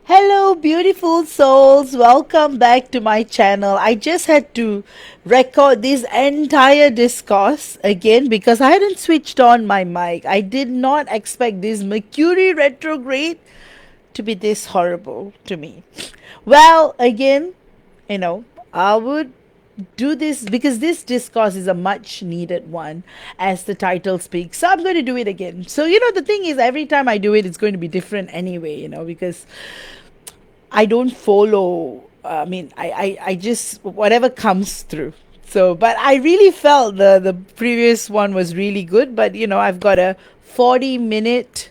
Hello, beautiful souls. Welcome back to my channel. I just had to record this entire discourse again because I hadn't switched on my mic. I did not expect this Mercury retrograde to be this horrible to me. Well, again, I would do this because this discourse is a much needed one, as the title speaks. So I'm going to do it again. So, the thing is, every time I do it, it's going to be different anyway, because I don't follow. I just whatever comes through. So, but I really felt the previous one was really good. But I've got a 40-minute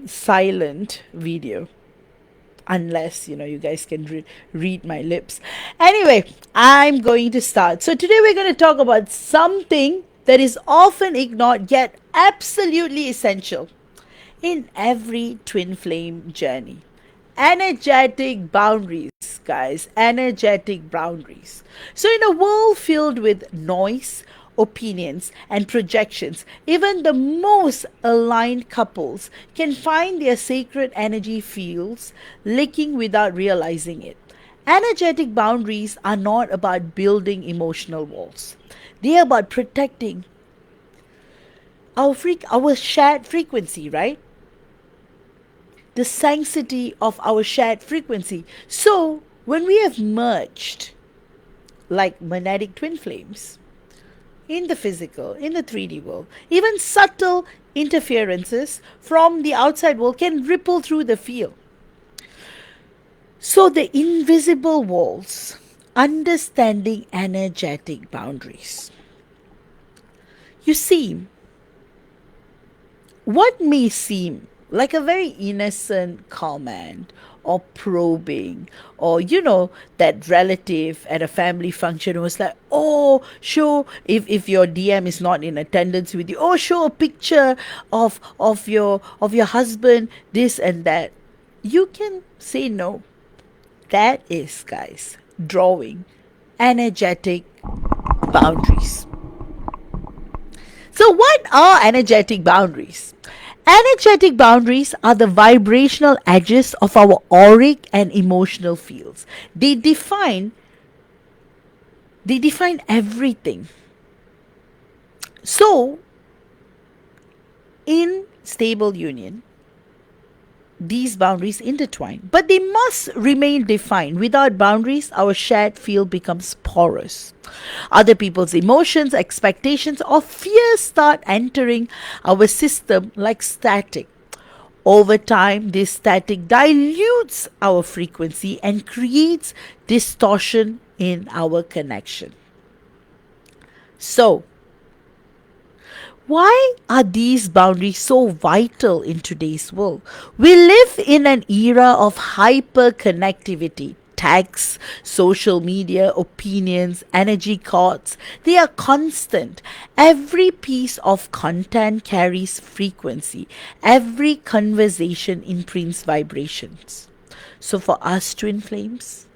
silent video, unless you guys can read my lips. Anyway, I'm going to start. So today we're going to talk about something that is often ignored yet absolutely essential in every twin flame journey: energetic boundaries, guys. Energetic boundaries. So in a world filled with noise, opinions, and projections, even the most aligned couples can find their sacred energy fields leaking without realizing it. Energetic boundaries are not about building emotional walls. They are about protecting our shared frequency, right? The sanctity of our shared frequency. So, when we have merged, like monadic twin flames, in the physical, in the 3D world, even subtle interferences from the outside world can ripple through the field. So, the invisible walls, understanding energetic boundaries. You see, what may seem like a very innocent comment or probing, or that relative at a family function was like, oh, show, if your DM is not in attendance with you, oh, show a picture of your husband, this and that. You can say no. That is, guys, drawing energetic boundaries. So, what are energetic boundaries? Energetic boundaries are the vibrational edges of our auric and emotional fields. They define everything. So, in stable union, these boundaries intertwine, but they must remain defined. Without boundaries, our shared field becomes porous. Other people's emotions, expectations, or fears start entering our system like static. Over time, this static dilutes our frequency and creates distortion in our connection. So, why are these boundaries so vital in today's world? We live in an era of hyper connectivity. Texts, social media, opinions, energy courts, they are constant. Every piece of content carries frequency. Every conversation imprints vibrations. So, for us twin flames,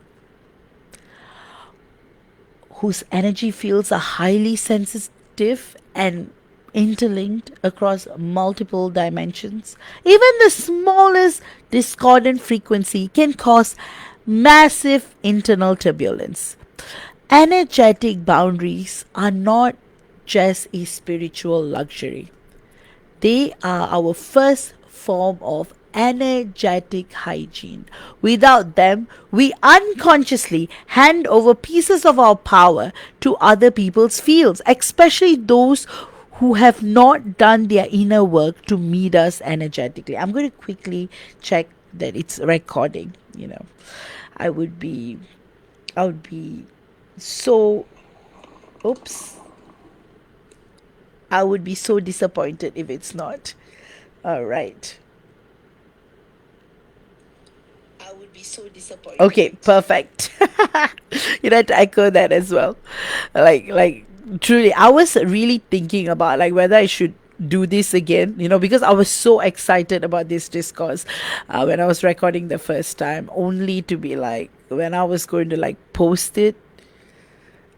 whose energy fields are highly sensitive and interlinked across multiple dimensions, even the smallest discordant frequency can cause massive internal turbulence. Energetic boundaries are not just a spiritual luxury, they are our first form of energetic hygiene. Without them, we unconsciously hand over pieces of our power to other people's fields, especially those who have not done their inner work to meet us energetically. I'm going to quickly check that it's recording. I would be, I would be so, oops, I would be so disappointed if it's not. All right. I would be so disappointed. Okay, perfect. You had to echo that as well. Like truly, I was really thinking about like whether I should do this again, because I was so excited about this discourse when I was recording the first time, only to be like, when I was going to like post it,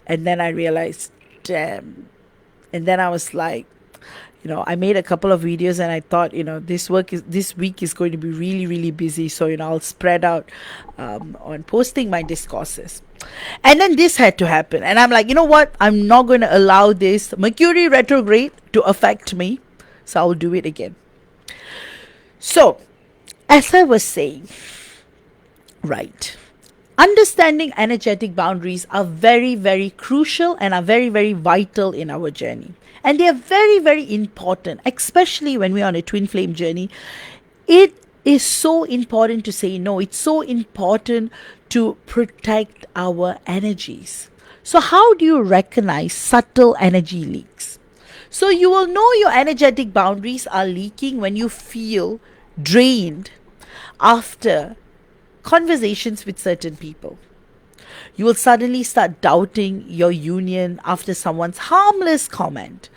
and then I realized, damn. And then I was like, I made a couple of videos and I thought, this week is going to be really, really busy. So, I'll spread out on posting my discourses. And then this had to happen. And I'm like, you know what? I'm not going to allow this Mercury retrograde to affect me. So I'll do it again. So, as I was saying, right, understanding energetic boundaries are very, very crucial and are very, very vital in our journey. And they are very, very important, especially when we're on a twin flame journey. It is so important to say no. It's so important to protect our energies. So, how do you recognize subtle energy leaks? So, you will know your energetic boundaries are leaking when you feel drained after conversations with certain people. You will suddenly start doubting your union after someone's harmless comment.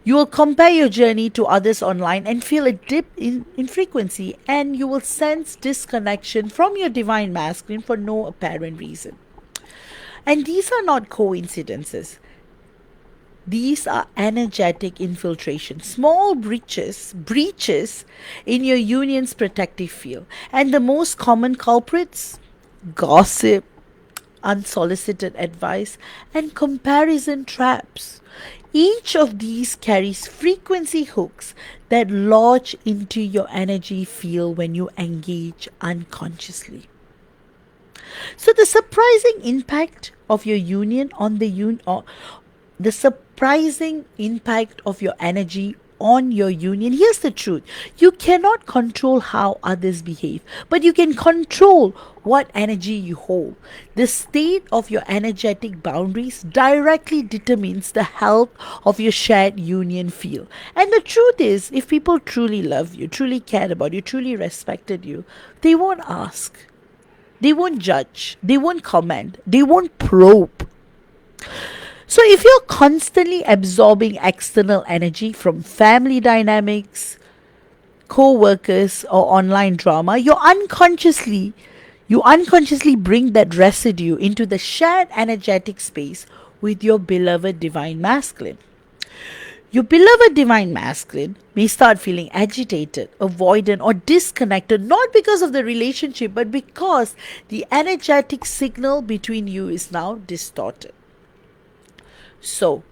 You will compare your journey to others online and feel a dip in frequency, and you will sense disconnection from your divine masculine for no apparent reason. And these are not coincidences. These are energetic infiltration, small breaches in your union's protective field. And the most common culprits: gossip, unsolicited advice, and comparison traps. Each of these carries frequency hooks that lodge into your energy field when you engage unconsciously. So the surprising impact of your union on the surprising impact of your energy on your union. Here's the truth: you cannot control how others behave, but you can control what energy you hold. The state of your energetic boundaries directly determines the health of your shared union field. And the truth is, if people truly love you, truly cared about you, truly respected you, they won't ask, they won't judge, they won't comment, they won't probe. So, if you're constantly absorbing external energy from family dynamics, co workers, or online drama, you unconsciously bring that residue into the shared energetic space with your beloved divine masculine. Your beloved divine masculine may start feeling agitated, avoidant, or disconnected, not because of the relationship, but because the energetic signal between you is now distorted. So,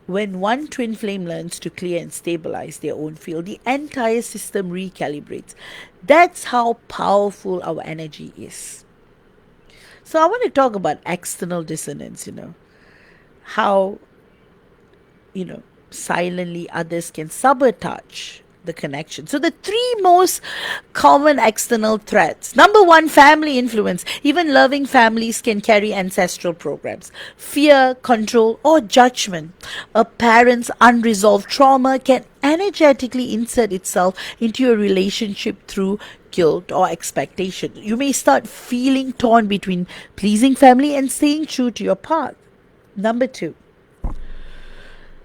when one twin flame learns to clear and stabilize their own field, the entire system recalibrates. That's how powerful our energy is. So, I want to talk about external dissonance, how, silently others can sabotage the connection. So the three most common external threats. Number one, family influence. Even loving families can carry ancestral programs. Fear, control, or judgment. A parent's unresolved trauma can energetically insert itself into your relationship through guilt or expectation. You may start feeling torn between pleasing family and staying true to your path. Number two,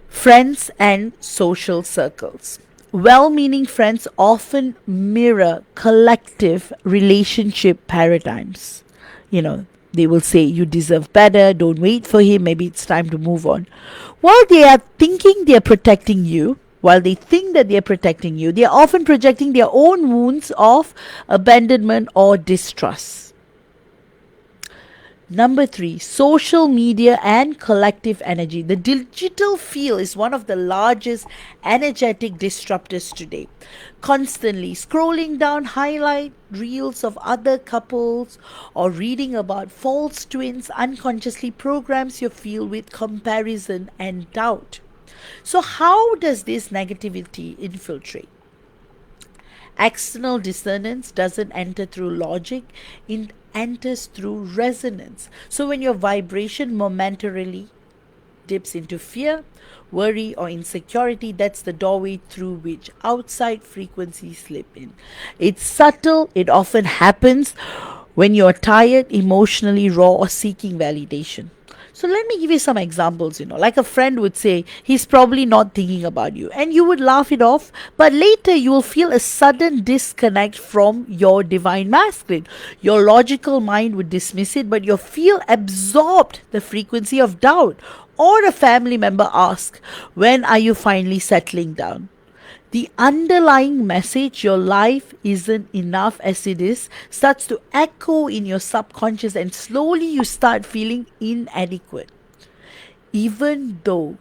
friends and social circles. Well meaning friends often mirror collective relationship paradigms. They will say, you deserve better, don't wait for him, maybe it's time to move on. While they are thinking they are protecting you, while they think that they are protecting you, they are often projecting their own wounds of abandonment or distrust. Number three, social media and collective energy. The digital field is one of the largest energetic disruptors today. Constantly scrolling down highlight reels of other couples or reading about false twins unconsciously programs your field with comparison and doubt. So, how does this negativity infiltrate? External dissonance doesn't enter through logic, it enters through resonance. So when your vibration momentarily dips into fear, worry, or insecurity, that's the doorway through which outside frequencies slip in. It's subtle, it often happens when you're tired, emotionally raw, or seeking validation. So let me give you some examples. Like a friend would say, he's probably not thinking about you, and you would laugh it off, but later you will feel a sudden disconnect from your divine masculine. Your logical mind would dismiss it, but you feel absorbed the frequency of doubt. Or a family member asks, when are you finally settling down? The underlying message, your life isn't enough as it is, starts to echo in your subconscious, and slowly you start feeling inadequate, even though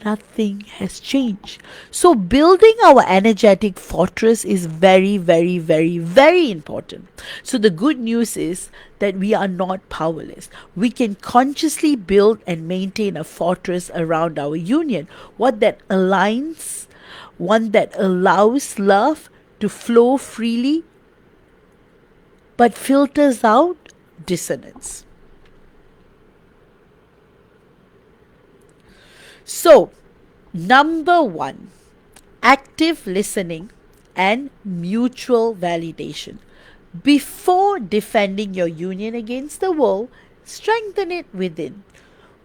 nothing has changed. So, building our energetic fortress is very, very, very, very important. So, the good news is that we are not powerless. We can consciously build and maintain a fortress around our union, what that aligns, one that allows love to flow freely but filters out dissonance. So, number one, active listening and mutual validation. Before defending your union against the world, strengthen it within.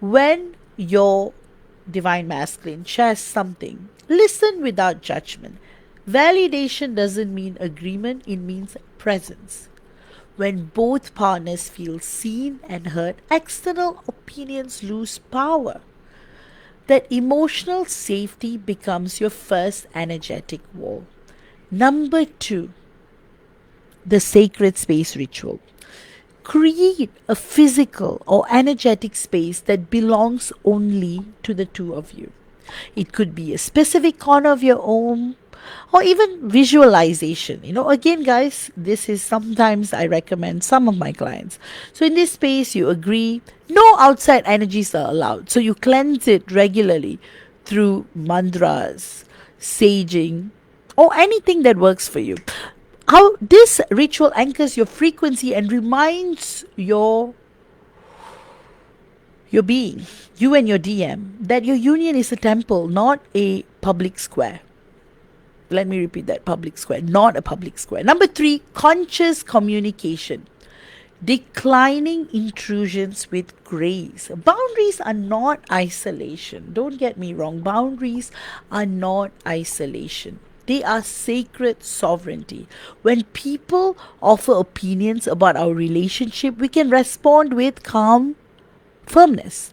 When your divine masculine shares something, listen without judgment. Validation doesn't mean agreement, it means presence. When both partners feel seen and heard, external opinions lose power. That emotional safety becomes your first energetic wall. Number two, the sacred space ritual. Create a physical or energetic space that belongs only to the two of you. It could be a specific corner of your home or even visualization. Again, guys, this is sometimes I recommend some of my clients. So, in this space, you agree no outside energies are allowed. So, you cleanse it regularly through mantras, saging, or anything that works for you. How this ritual anchors your frequency and reminds your being, you and your DM, that your union is a temple, not a public square. Let me repeat that: public square, not a public square. Number three, conscious communication. Declining intrusions with grace. Boundaries are not isolation. Don't get me wrong. Boundaries are not isolation. They are sacred sovereignty. When people offer opinions about our relationship, we can respond with calm firmness.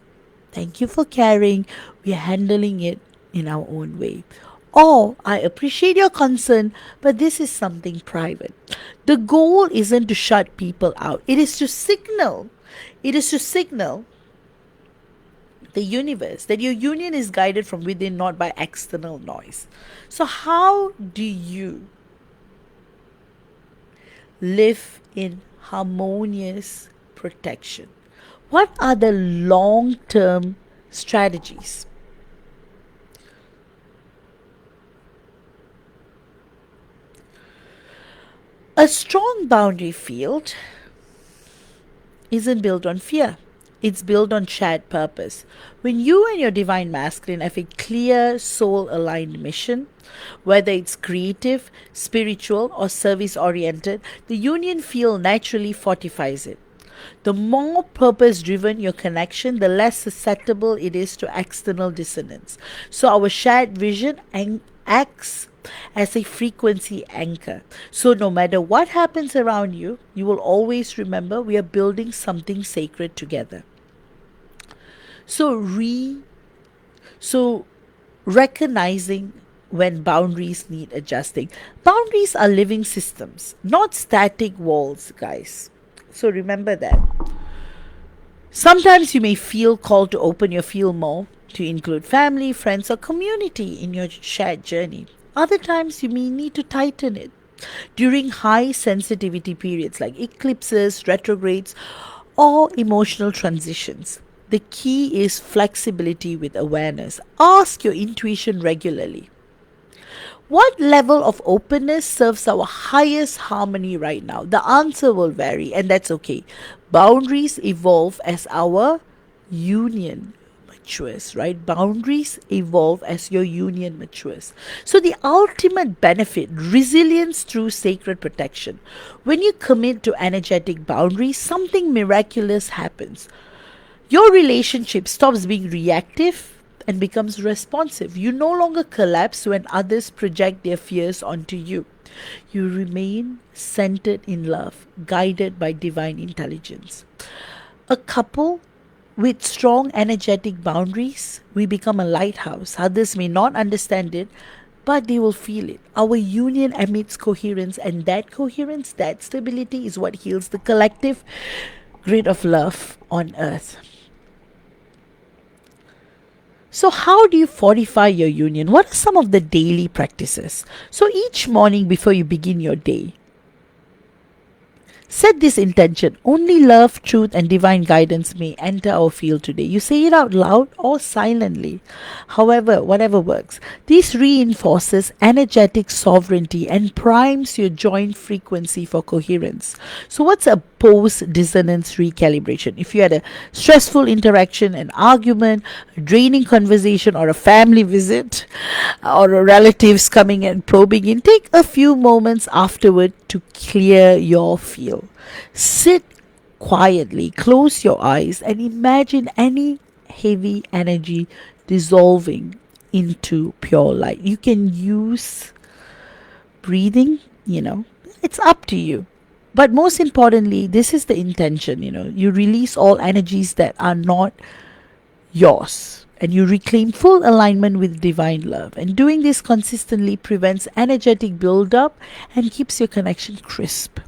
Thank you for caring. We are handling it in our own way. Or, I appreciate your concern, but this is something private. The goal isn't to shut people out. It is to signal. It is to signal the universe that your union is guided from within, not by external noise. So, how do you live in harmonious protection? What are the long term strategies? A strong boundary field isn't built on fear. It's built on shared purpose. When you and your divine masculine have a clear soul aligned mission, whether it's creative, spiritual, or service oriented, the union field naturally fortifies it. The more purpose driven your connection, the less susceptible it is to external dissonance. So, our shared vision acts as a frequency anchor. So, no matter what happens around you, you will always remember we are building something sacred together. So, so recognizing when boundaries need adjusting. Boundaries are living systems, not static walls, guys. So remember that. Sometimes you may feel called to open your field more, to include family, friends, or community in your shared journey. Other times you may need to tighten it. During high sensitivity periods like eclipses, retrogrades, or emotional transitions, the key is flexibility with awareness. Ask your intuition regularly. What level of openness serves our highest harmony right now? The answer will vary, and that's okay. Boundaries evolve as our union matures, right? Boundaries evolve as your union matures. So, the ultimate benefit, resilience through sacred protection. When you commit to energetic boundaries, something miraculous happens. Your relationship stops being reactive and becomes responsive. You no longer collapse when others project their fears onto you. You remain centered in love, guided by divine intelligence. A couple with strong energetic boundaries, we become a lighthouse. Others may not understand it, but they will feel it. Our union emits coherence, and that coherence, that stability, is what heals the collective grid of love on earth. So, how do you fortify your union? What are some of the daily practices? So, each morning before you begin your day, set this intention. Only love, truth, and divine guidance may enter our field today. You say it out loud or silently. However, whatever works. This reinforces energetic sovereignty and primes your joint frequency for coherence. So, what's a post dissonance recalibration? If you had a stressful interaction, an argument, a draining conversation, or a family visit, or a relatives coming and probing in, take a few moments afterward to clear your field. Sit quietly, close your eyes, and imagine any heavy energy dissolving into pure light. You can use breathing, it's up to you. But most importantly, this is the intention, you release all energies that are not yours, and you reclaim full alignment with divine love. And doing this consistently prevents energetic buildup and keeps your connection crisp.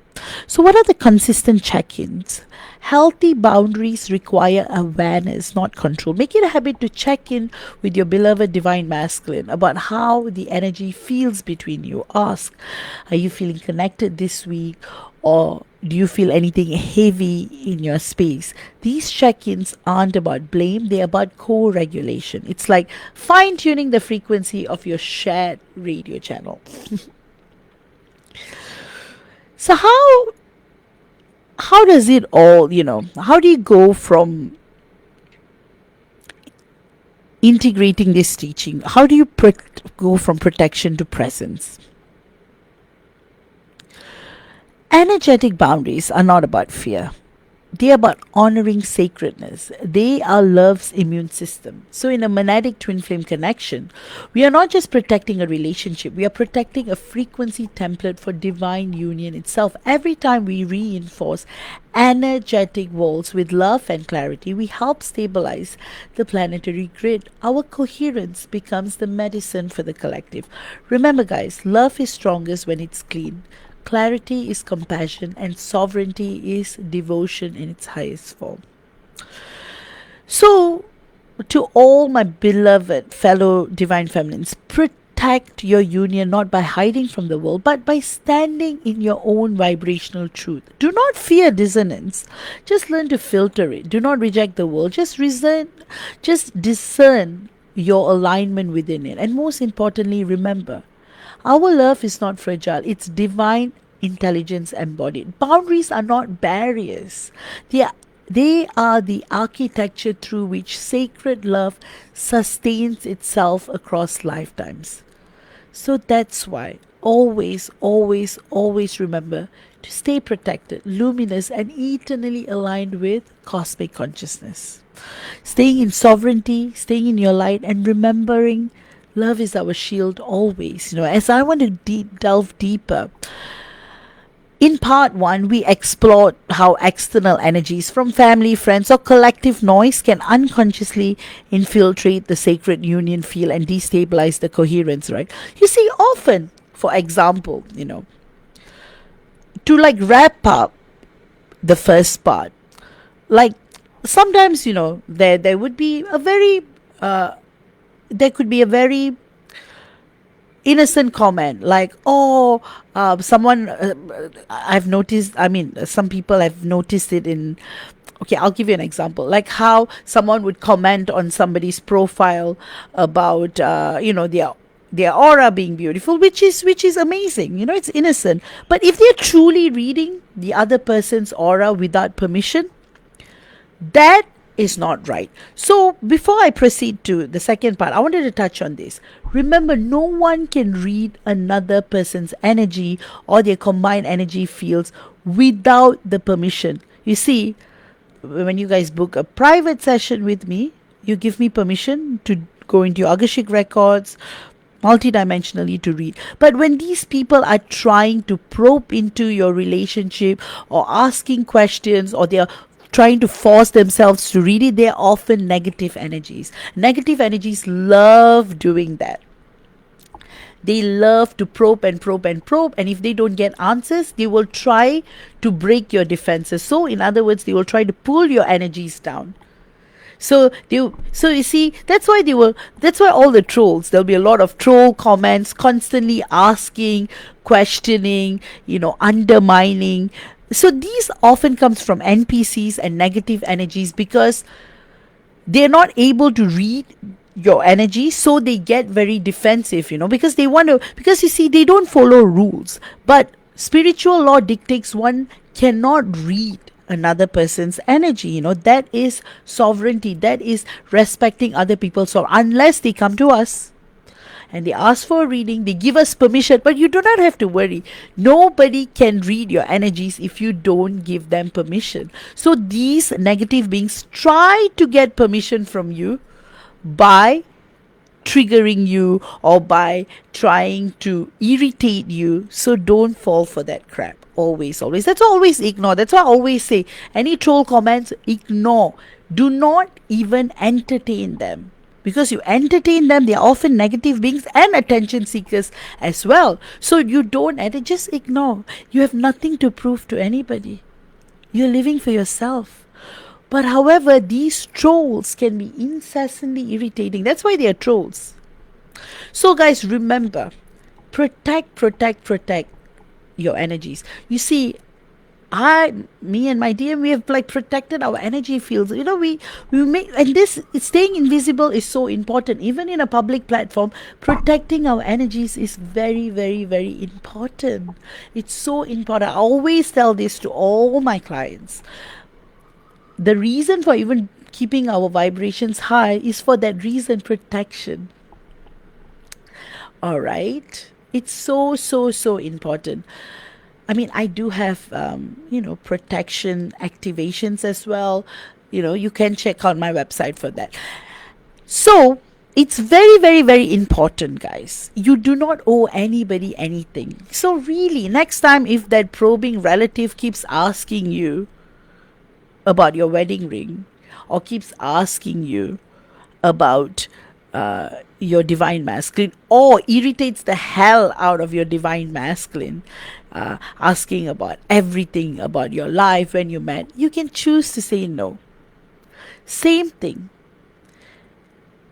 So, what are the consistent check ins? Healthy boundaries require awareness, not control. Make it a habit to check in with your beloved divine masculine about how the energy feels between you. Ask, are you feeling connected this week? Or do you feel anything heavy in your space? These check ins aren't about blame, they're about co regulation. It's like fine tuning the frequency of your shared radio channel. So, how does it all, how do you go from integrating this teaching? How do you go from protection to presence? Energetic boundaries are not about fear. They are about honoring sacredness. They are love's immune system. So, in a monadic twin flame connection, we are not just protecting a relationship, we are protecting a frequency template for divine union itself. Every time we reinforce energetic walls with love and clarity, we help stabilize the planetary grid. Our coherence becomes the medicine for the collective. Remember, guys, love is strongest when it's clean. Clarity is compassion, and sovereignty is devotion in its highest form. So, to all my beloved fellow divine feminines, protect your union not by hiding from the world, but by standing in your own vibrational truth. Do not fear dissonance. Just learn to filter it. Do not reject the world. Just discern your alignment within it. And most importantly, remember, our love is not fragile, it's divine intelligence embodied. Boundaries are not barriers, they are the architecture through which sacred love sustains itself across lifetimes. So that's why always, always, always remember to stay protected, luminous, and eternally aligned with cosmic consciousness. Staying in sovereignty, staying in your light, and remembering love is our shield always. As I want to delve deeper, in part one, we explored how external energies from family, friends, or collective noise can unconsciously infiltrate the sacred union field and destabilize the coherence, right? You see, often, for example, to like wrap up the first part, like sometimes, there would be a very there could be a very innocent comment like, oh, someone, I've noticed, some people have noticed it in, okay, I'll give you an example, like how someone would comment on somebody's profile about, their aura being beautiful, which is amazing, it's innocent. But if they're truly reading the other person's aura without permission, that is not right. So, before I proceed to the second part, I wanted to touch on this. Remember, no one can read another person's energy or their combined energy fields without the permission. You see, when you guys book a private session with me, you give me permission to go into your Akashic records, multidimensionally to read. But when these people are trying to probe into your relationship or asking questions, or they're trying to force themselves to read it, they're often negative energies. Negative energies love doing that. They love to probe and probe and probe, and if they don't get answers, they will try to break your defenses. So in other words, they will try to pull your energies down. So you see, that's why all the trolls, there'll be a lot of troll comments constantly asking, questioning, undermining. So these often comes from NPCs and negative energies, because they're not able to read your energy, so they get very defensive, because they want to, because you see, they don't follow rules. But spiritual law dictates one cannot read another person's energy. That is sovereignty, that is respecting other people. So unless they come to us and they ask for a reading, they give us permission. But you do not have to worry, nobody can read your energies if you don't give them permission. So these negative beings try to get permission from you by triggering you or by trying to irritate you. So don't fall for that crap. Always. That's why always ignore. That's why I always say, any troll comments, ignore. Do not even entertain them. Because you entertain them, they are often negative beings and attention seekers as well. So you don't, just ignore. You have nothing to prove to anybody. You're living for yourself. But however, these trolls can be incessantly irritating. That's why they are trolls. So guys, remember, protect your energies. You see, me and my DM, we have protected our energy fields. We make, and this staying invisible is so important. Even in a public platform, protecting our energies is very, very, very important. It's so important. I always tell this to all my clients. The reason for even keeping our vibrations high is for that reason, protection. All right. It's so, so, so important. I mean, I do have, protection activations as well. You can check out my website for that. So it's very, very, very important, guys. You do not owe anybody anything. So really, next time, if that probing relative keeps asking you about your wedding ring, or keeps asking you about your divine masculine, or irritates the hell out of your divine masculine, asking about everything about your life when you met, you can choose to say no. Same thing.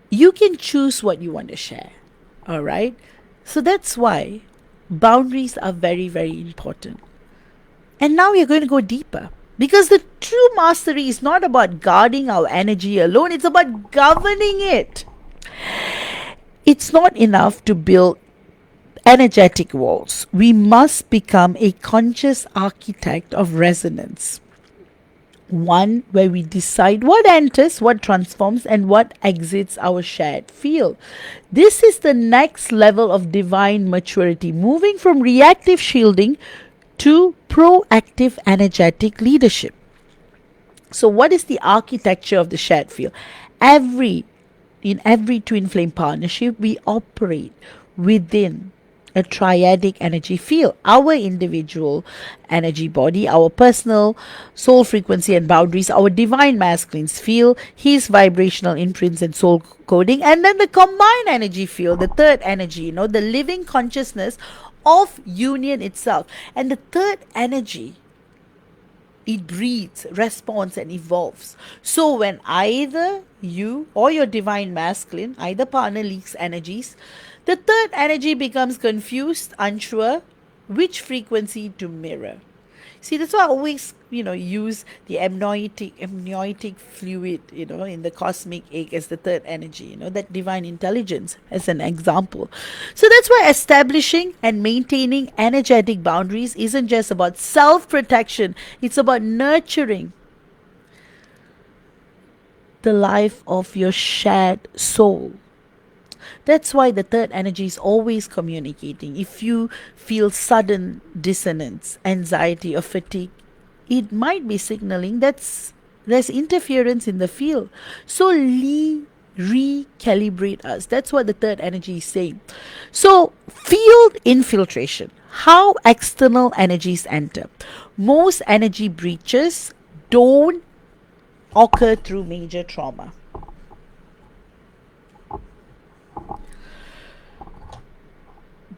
You can choose what you want to share. All right? So that's why boundaries are very, very important. And now we're going to go deeper. Because the true mastery is not about guarding our energy alone, it's about governing it. It's not enough to build energetic walls. We must become a conscious architect of resonance. One where we decide what enters, what transforms, and what exits our shared field. This is the next level of divine maturity, moving from reactive shielding to proactive energetic leadership. So what is the architecture of the shared field? In every twin flame partnership, we operate within a triadic energy field. Our individual energy body, our personal soul frequency and boundaries, our divine masculine's field, his vibrational imprints and soul coding, and then the combined energy field, the third energy, the living consciousness of union itself. And the third energy, it breathes, responds, and evolves. So when either you or your divine masculine, either partner, leaks energies, the third energy becomes confused, unsure which frequency to mirror. See, that's why I always, use the amniotic fluid, in the cosmic egg as the third energy, that divine intelligence as an example. So that's why establishing and maintaining energetic boundaries isn't just about self-protection. It's about nurturing the life of your shared soul. That's why the third energy is always communicating. If you feel sudden dissonance, anxiety, or fatigue, it might be signaling that's There's interference in the field. So recalibrate us. That's what the third energy is saying. So, field infiltration. How external energies enter. Most energy breaches don't occur through major trauma.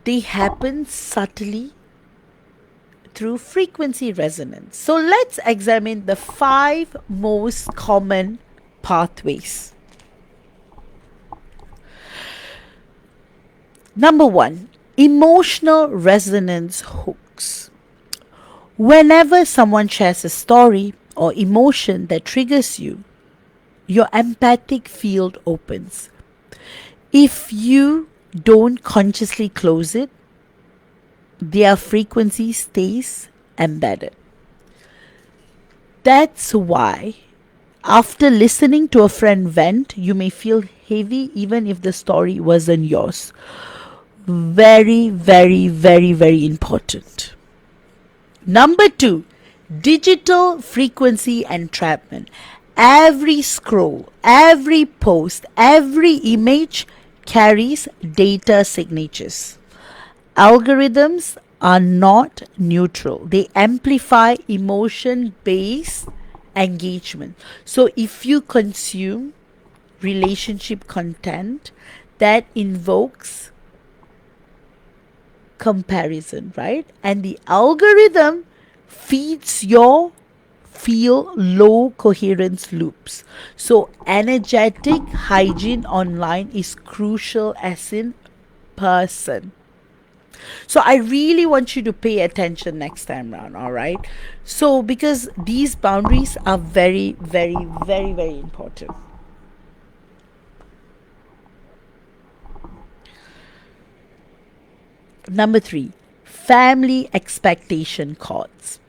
They happen subtly through frequency resonance. So let's examine the 5 most common pathways. Number 1, emotional resonance hooks. Whenever someone shares a story or emotion that triggers you, your empathic field opens. If you don't consciously close it, their frequency stays embedded. That's why, after listening to a friend vent, you may feel heavy even if the story wasn't yours. Very, very, very, very important. Number 2, digital frequency entrapment. Every scroll, every post, every image carries data signatures. Algorithms are not neutral. They amplify emotion-based engagement. So if you consume relationship content that invokes comparison, right? And the algorithm feeds your feel low coherence loops. So energetic hygiene online is crucial as in person. So I really want you to pay attention next time round, all right? So because these boundaries are very, very, very, very important. Number 3, family expectation cords.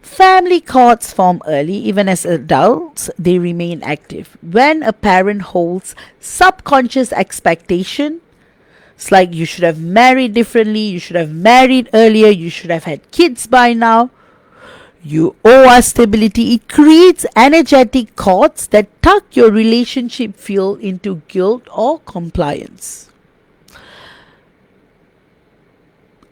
Family cords form early. Even as adults, they remain active. When a parent holds subconscious expectation, it's like you should have married differently, you should have married earlier, you should have had kids by now, you owe us stability. It creates energetic cords that tuck your relationship field into guilt or compliance.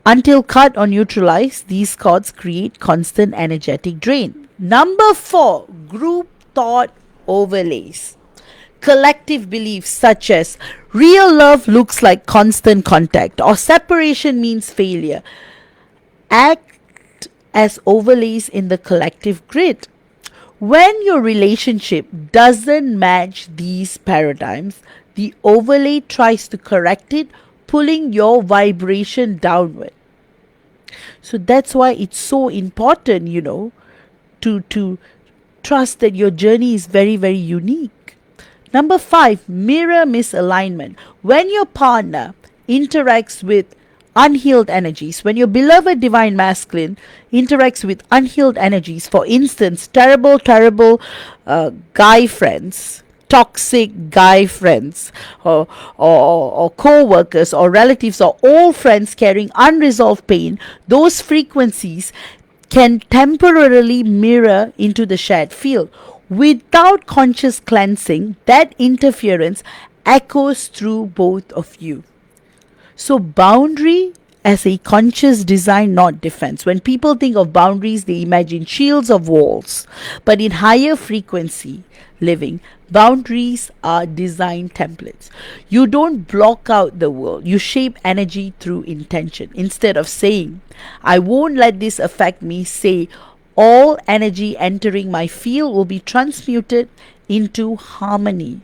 Until cut or neutralized, these cords create constant energetic drain. Number 4, group thought overlays. Collective beliefs such as real love looks like constant contact or separation means failure act as overlays in the collective grid. When your relationship doesn't match these paradigms, the overlay tries to correct it, pulling your vibration downward. So that's why it's so important, to trust that your journey is very, very unique. Number 5, mirror misalignment. When your partner interacts with unhealed energies, when your beloved divine masculine interacts with unhealed energies, for instance, terrible guy friends, toxic guy friends, or co-workers or relatives or old friends carrying unresolved pain, those frequencies can temporarily mirror into the shared field. Without conscious cleansing, that interference echoes through both of you. So boundary as a conscious design, not defense. When people think of boundaries, they imagine shields of walls. But in higher frequency living, boundaries are design templates. You don't block out the world. You shape energy through intention. Instead of saying, I won't let this affect me, say, all energy entering my field will be transmuted into harmony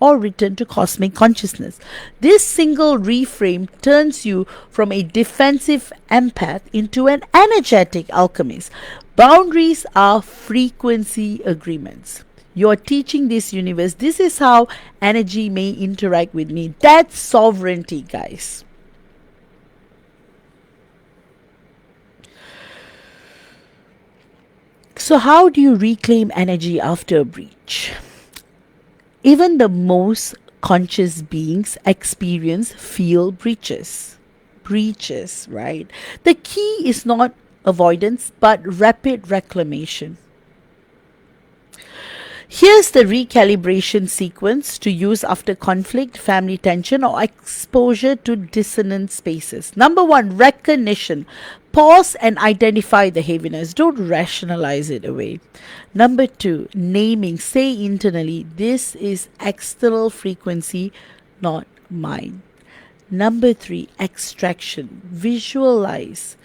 or return to cosmic consciousness. This single reframe turns you from a defensive empath into an energetic alchemist. Boundaries are frequency agreements. You're teaching this universe, this is how energy may interact with me. That's sovereignty, guys. So how do you reclaim energy after a breach? Even the most conscious beings experience field breaches. Breaches, right? The key is not avoidance but rapid reclamation. Here's the recalibration sequence to use after conflict, family tension, or exposure to dissonant spaces. Number one, recognition. Pause and identify the heaviness. Don't rationalize it away. Number two, naming. Say internally, this is external frequency, not mine. Number three, extraction. Visualize,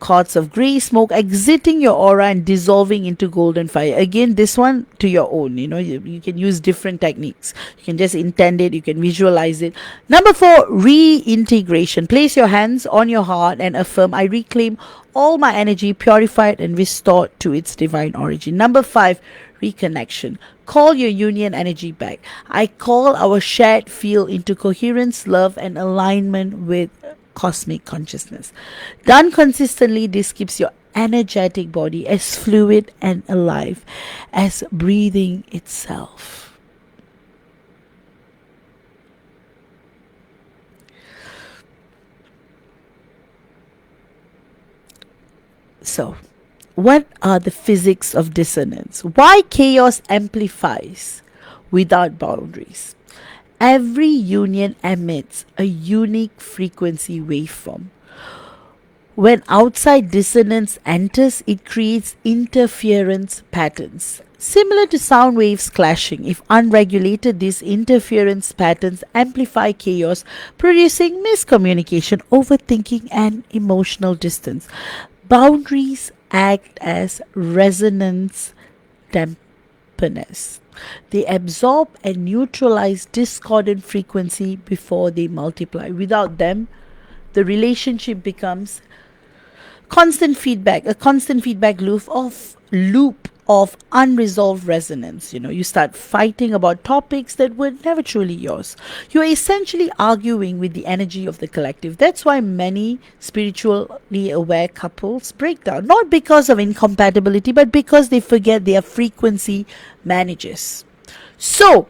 cords of gray smoke exiting your aura and dissolving into golden fire. Again, this one to your own. You can use different techniques. You can just intend it, you can visualize it. Number four, reintegration. Place your hands on your heart and affirm, I reclaim all my energy, purified and restored to its divine origin. Number five, reconnection. Call your union energy back. I call our shared field into coherence, love, and alignment with cosmic consciousness. Done consistently, this keeps your energetic body as fluid and alive as breathing itself. So, what are the physics of dissonance? Why chaos amplifies without boundaries? Every union emits a unique frequency waveform. When outside dissonance enters, it creates interference patterns. Similar to sound waves clashing, if unregulated, these interference patterns amplify chaos, producing miscommunication, overthinking, and emotional distance. Boundaries act as resonance dampeners. They absorb and neutralize discordant frequency before they multiply. Without them, the relationship becomes a constant feedback loop of unresolved resonance. You start fighting about topics that were never truly yours. You're essentially arguing with the energy of the collective. That's why many spiritually aware couples break down, not because of incompatibility, but because they forget their frequency managers. So,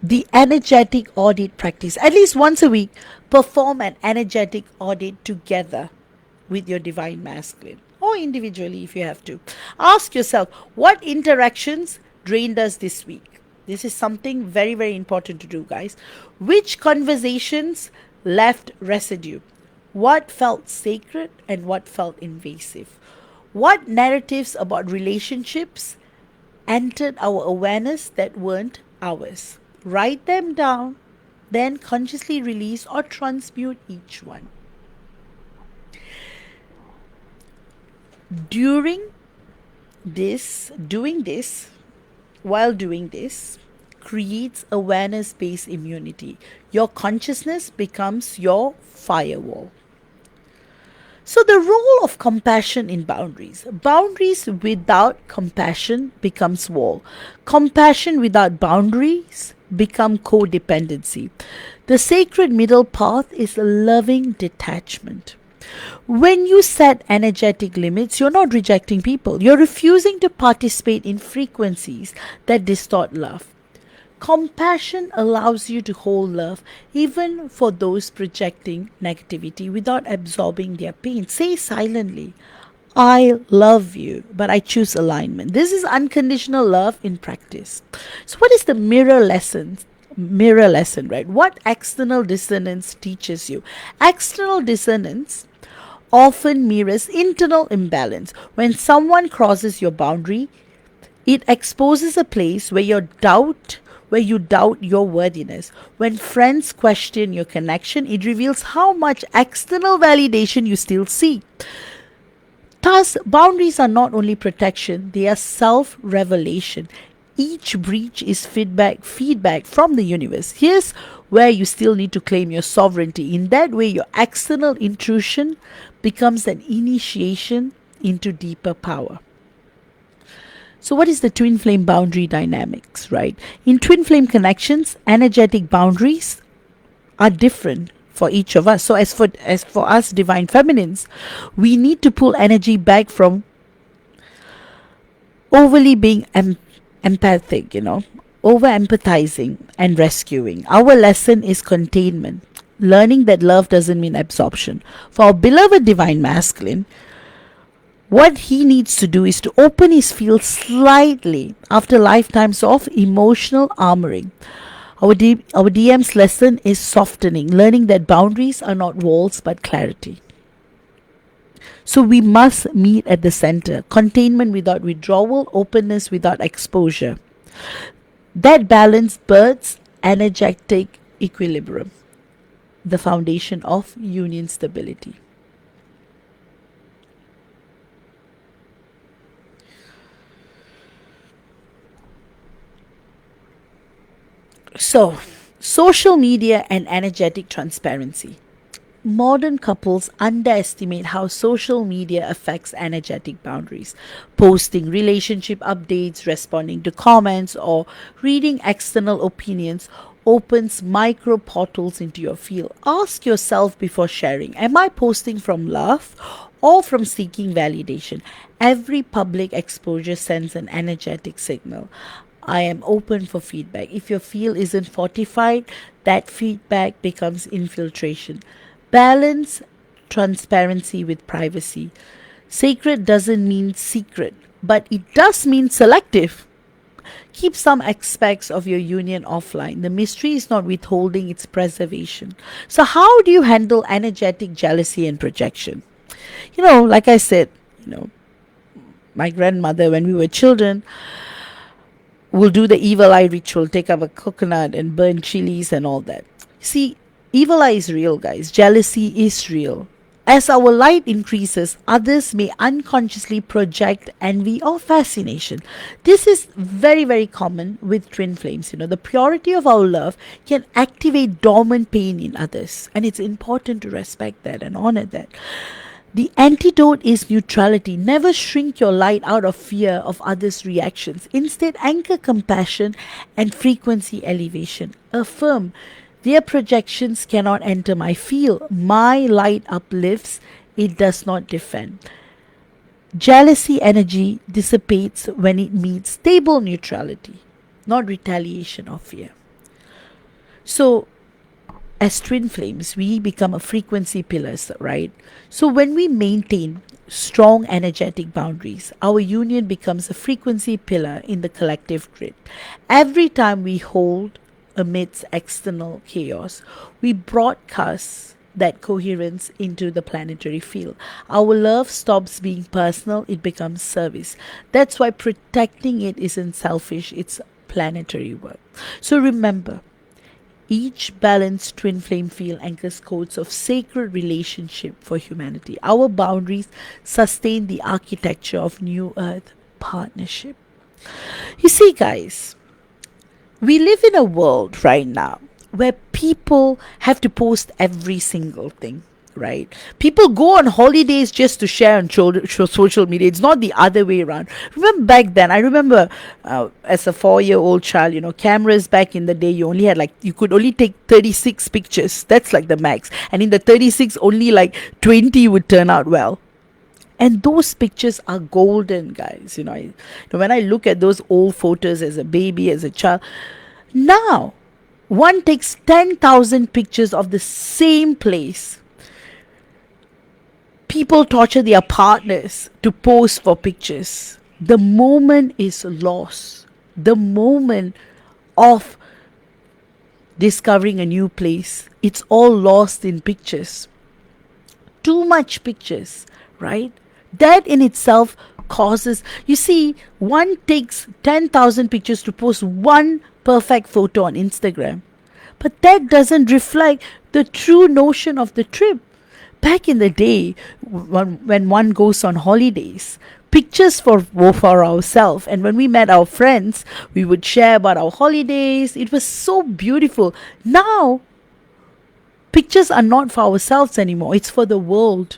the energetic audit practice. At least once a week, perform an energetic audit together with your divine masculine, or individually if you have to. Ask yourself, what interactions drained us this week? This is something very, very important to do, guys. Which conversations left residue? What felt sacred and what felt invasive? What narratives about relationships entered our awareness that weren't ours? Write them down, then consciously release or transmute each one. While doing this, creates awareness-based immunity. Your consciousness becomes your firewall. So the role of compassion in boundaries. Boundaries without compassion becomes wall. Compassion without boundaries become codependency. The sacred middle path is a loving detachment. When you set energetic limits, you're not rejecting people. You're refusing to participate in frequencies that distort love. Compassion allows you to hold love even for those projecting negativity without absorbing their pain. Say silently, I love you, but I choose alignment. This is unconditional love in practice. So what is the mirror lesson, right? What external dissonance teaches you? External dissonance often mirrors internal imbalance. When someone crosses your boundary, it exposes a place where you doubt your worthiness. When friends question your connection, it reveals how much external validation you still seek. Thus, boundaries are not only protection, they are self-revelation. Each breach is feedback from the universe. Here's where you still need to claim your sovereignty. In that way, your external intrusion becomes an initiation into deeper power. So what is the twin flame boundary dynamics, right? In twin flame connections, energetic boundaries are different for each of us. So as for us divine feminines, we need to pull energy back from overly being empathic, over empathizing and rescuing. Our lesson is containment, learning that love doesn't mean absorption. For our beloved divine masculine, What he needs to do is to open his field slightly after lifetimes of emotional armoring. Our DM's lesson is softening, learning that boundaries are not walls but clarity. So we must meet at the center, containment without withdrawal, openness without exposure. That balance births energetic equilibrium, the foundation of union stability. So, social media and energetic transparency. Modern couples underestimate how social media affects energetic boundaries. Posting relationship updates, responding to comments, or reading external opinions opens micro portals into your field. Ask yourself before sharing, am I posting from love or from seeking validation? Every public exposure sends an energetic signal. I am open for feedback. If your field isn't fortified, that feedback becomes infiltration. Balance transparency with privacy. Sacred doesn't mean secret, but it does mean selective. Keep some aspects of your union offline. The mystery is not withholding, it's preservation. So, how do you handle energetic jealousy and projection? Like I said, you know, my grandmother, when we were children, will do the evil eye ritual, take up a coconut and burn chilies and all that. See, evil eye is real, guys. Jealousy is real. As our light increases, others may unconsciously project envy or fascination. This is very, very common with twin flames. The purity of our love can activate dormant pain in others, and it's important to respect that and honor that. The antidote is neutrality. Never shrink your light out of fear of others' reactions. Instead, anchor compassion and frequency elevation. Affirm, their projections cannot enter my field. My light uplifts, it does not defend. Jealousy energy dissipates when it meets stable neutrality, not retaliation or fear. So, as twin flames, we become a frequency pillars, right? So when we maintain strong energetic boundaries, our union becomes a frequency pillar in the collective grid. Every time we hold amidst external chaos, we broadcast that coherence into the planetary field. Our love stops being personal, it becomes service. That's why protecting it isn't selfish, it's planetary work. So remember, each balanced twin flame field anchors codes of sacred relationship for humanity. Our boundaries sustain the architecture of New Earth partnership. You see, guys, we live in a world right now where people have to post every single thing, right? People go on holidays just to share on social media. It's not the other way around. Remember back then, I remember as a 4-year-old child, cameras back in the day, you could only take 36 pictures. That's like the max. And in the 36, only like 20 would turn out well. And those pictures are golden, guys. When I look at those old photos as a baby, as a child, now one takes 10,000 pictures of the same place. People torture their partners to pose for pictures. The moment is lost. The moment of discovering a new place, it's all lost in pictures. Too much pictures, right? That in itself causes, one takes 10,000 pictures to post one perfect photo on Instagram. But that doesn't reflect the true notion of the trip. Back in the day, when one goes on holidays, pictures were for ourselves. And when we met our friends, we would share about our holidays. It was so beautiful. Now, pictures are not for ourselves anymore. It's for the world,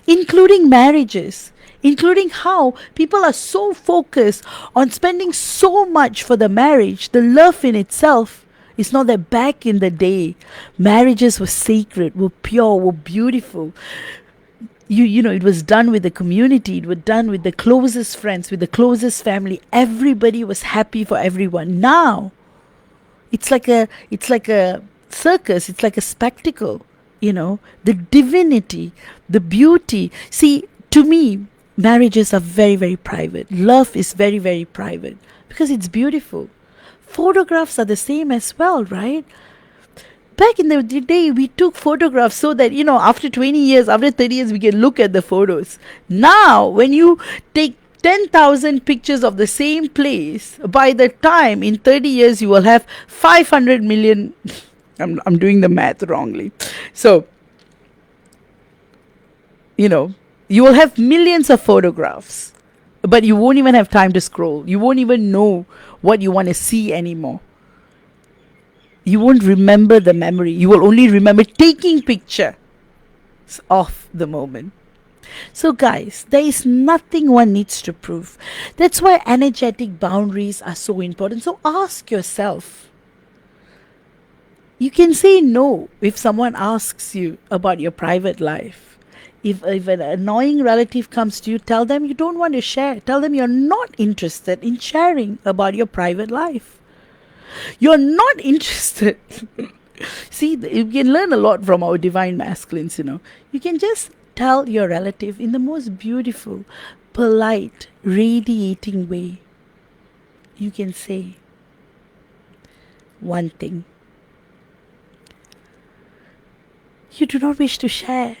including marriages, including how people are so focused on spending so much for the marriage, the love in itself. It's not that back in the day, marriages were sacred, were pure, were beautiful. It was done with the community, it was done with the closest friends, with the closest family. Everybody was happy for everyone. Now, it's like a circus, it's like a spectacle, the divinity, the beauty. See, to me, Marriages are very, very private. Love is very, very private because it's beautiful. Photographs are the same as well, right? Back in the day, we took photographs so that, after 20 years, after 30 years, we can look at the photos. Now, when you take 10,000 pictures of the same place, by the time in 30 years, you will have 500 million. I'm doing the math wrongly. So, you will have millions of photographs, but you won't even have time to scroll. You won't even know what you want to see anymore. You won't remember the memory. You will only remember taking picture of the moment. So guys, there is nothing one needs to prove. That's why energetic boundaries are so important. So ask yourself. You can say no if someone asks you about your private life. If an annoying relative comes to you, tell them you don't want to share. Tell them you're not interested in sharing about your private life. You're not interested. See, you can learn a lot from our divine masculines, You can just tell your relative in the most beautiful, polite, radiating way. You can say one thing. You do not wish to share.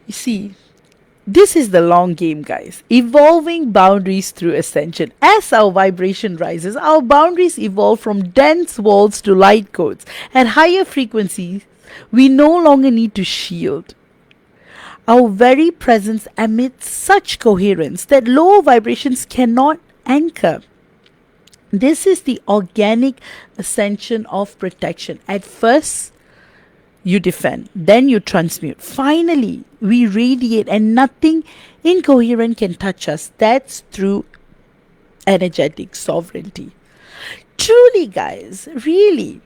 You see, this is the long game, guys. Evolving boundaries through ascension. As our vibration rises, our boundaries evolve from dense walls to light codes. At higher frequencies, we no longer need to shield. Our very presence emits such coherence that lower vibrations cannot anchor. This is the organic ascension of protection. At first, you defend, then you transmute. Finally, we radiate and nothing incoherent can touch us. That's through energetic sovereignty. Truly, guys, really,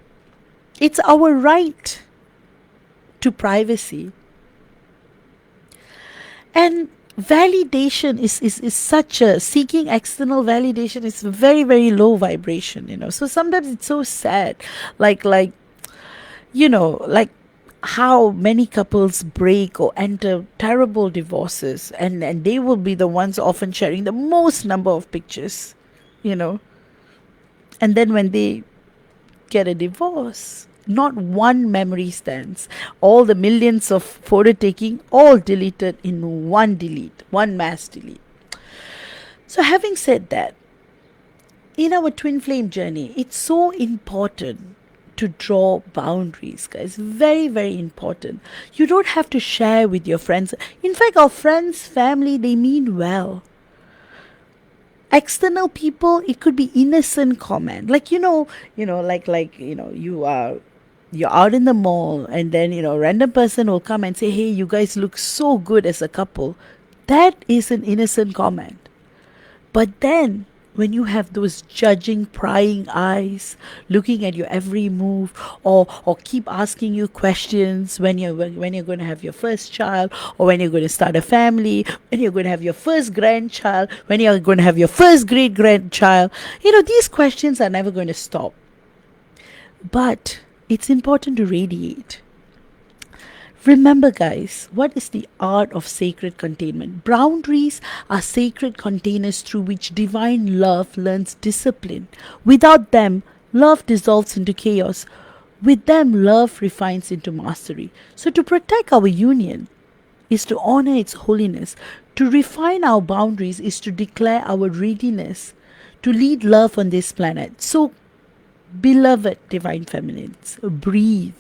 it's our right to privacy. And validation is such a seeking external validation is very, very low vibration. So sometimes it's so sad. Like how many couples break or enter terrible divorces, and they will be the ones often sharing the most number of pictures, and then when they get a divorce, not one memory stands. All the millions of photo taking, all deleted in one mass delete. So having said that, in our twin flame journey, it's so important to draw boundaries, guys. Very, very important. You don't have to share with your friends. In fact, our friends, family, they mean well. External people, it could be innocent comment. You're out in the mall, and then a random person will come and say, hey, you guys look so good as a couple. That is an innocent comment. But then when you have those judging, prying eyes looking at your every move, or keep asking you questions when you're going to have your first child, or when you're going to start a family, when you're going to have your first grandchild, when you're going to have your first great grandchild, these questions are never going to stop. But it's important to radiate. Remember, guys, what is the art of sacred containment? Boundaries are sacred containers through which divine love learns discipline. Without them, love dissolves into chaos. With them, love refines into mastery. So to protect our union is to honor its holiness. To refine our boundaries is to declare our readiness to lead love on this planet. So, beloved divine feminines, breathe.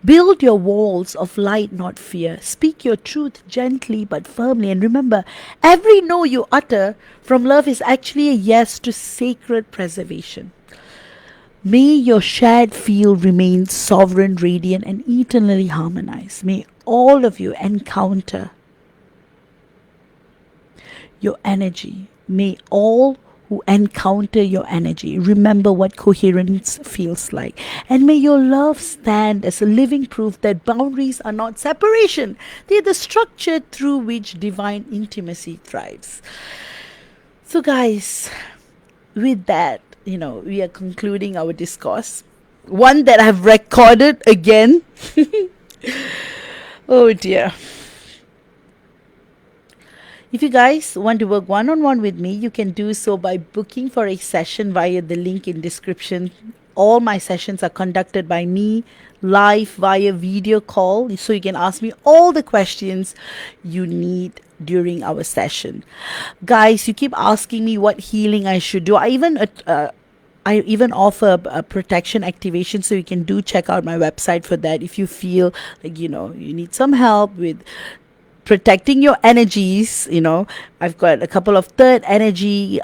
Build your walls of light, not fear. Speak your truth gently but firmly. And remember, every no you utter from love is actually a yes to sacred preservation. May your shared field remain sovereign, radiant, and eternally harmonized. May all of you encounter your energy. May all who encounter your energy remember what coherence feels like. And may your love stand as a living proof that boundaries are not separation. They are the structure through which divine intimacy thrives. So guys, with that, we are concluding our discourse. One that I've recorded again. Oh dear. If you guys want to work one on one with me, you can do so by booking for a session via the link in description. All my sessions are conducted by me live via video call, so you can ask me all the questions you need during our session. Guys, you keep asking me what healing I should do. I even offer a protection activation, so you can do check out my website for that if you feel like you need some help with protecting your energies. I've got a couple of third energy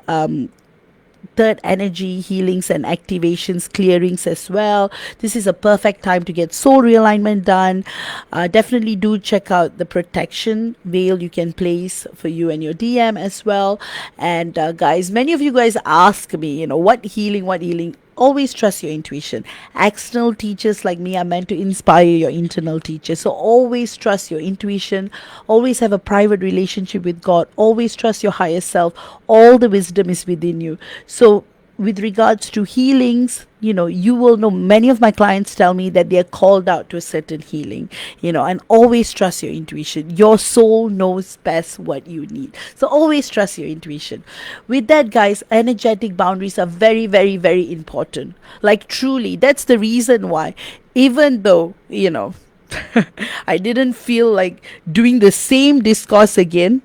healings and activations clearings as well. This is a perfect time to get soul realignment done. Definitely do check out the protection veil you can place for you and your DM as well. And guys, many of you guys ask me, what healing. Always trust your intuition. External teachers like me are meant to inspire your internal teachers. So always trust your intuition. Always have a private relationship with God. Always trust your higher self. All the wisdom is within you. So with regards to healings, you will know, many of my clients tell me that they are called out to a certain healing, and always trust your intuition. Your soul knows best what you need. So always trust your intuition. With that, guys, energetic boundaries are very, very, very important. Like, truly, that's the reason why, even though, I didn't feel like doing the same discourse again,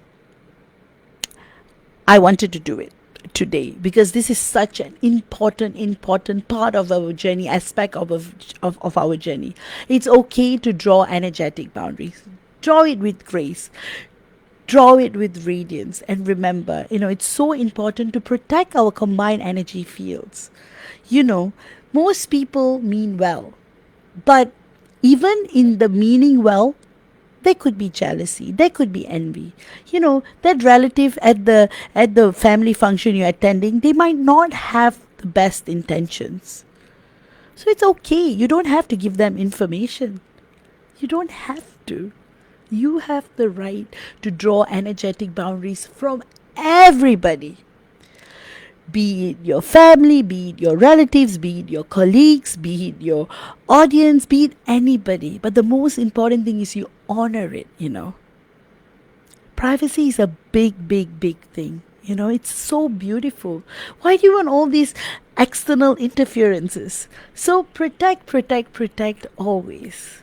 I wanted to do it today, because this is such an important part of our journey, aspect of our journey. It's okay to draw energetic boundaries. Draw it with grace. Draw it with radiance. And remember, it's so important to protect our combined energy fields. Most people mean well, but even in the meaning well, there could be jealousy, there could be envy. That relative at the family function you're attending, they might not have the best intentions. So it's okay. You don't have to give them information. You don't have to. You have the right to draw energetic boundaries from everybody. Be it your family, be it your relatives, be it your colleagues, be it your audience, be it anybody. But the most important thing is you honor it. Privacy is a big, big, big thing. It's so beautiful. Why do you want all these external interferences? So protect always.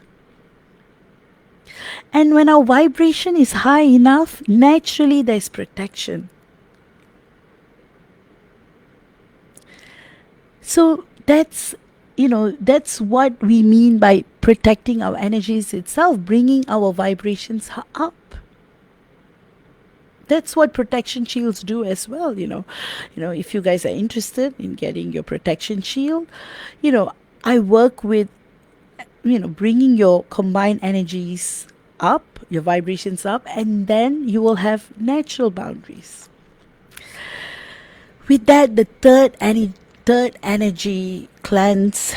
And when our vibration is high enough, naturally there's protection. So that's what we mean by protecting our energies itself, bringing our vibrations up. That's what protection shields do as well. If you guys are interested in getting your protection shield, I work with bringing your combined energies up, your vibrations up, and then you will have natural boundaries. With that, the third energy cleanse,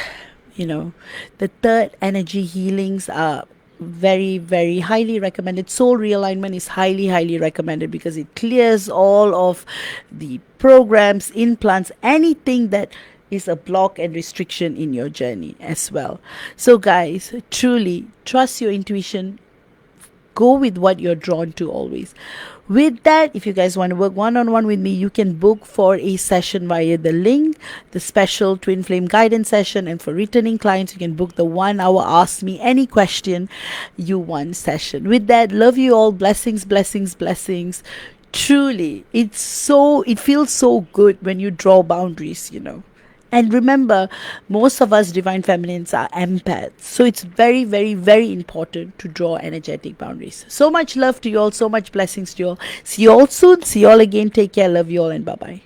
the third energy healings are very, very highly recommended. Soul realignment is highly recommended because it clears all of the programs, implants, anything that is a block and restriction in your journey as well. So guys, truly trust your intuition. Go with what you're drawn to always. With that, if you guys want to work one-on-one with me, you can book for a session via the link, the special twin flame guidance session. And for returning clients, you can book the 1 hour Ask Me Any Question You Want session. With that, love you all. Blessings. Truly, it feels so good when you draw boundaries. And remember, most of us divine feminines are empaths. So it's very, very, very important to draw energetic boundaries. So much love to you all. So much blessings to you all. See you all soon. See you all again. Take care. Love you all, and bye-bye.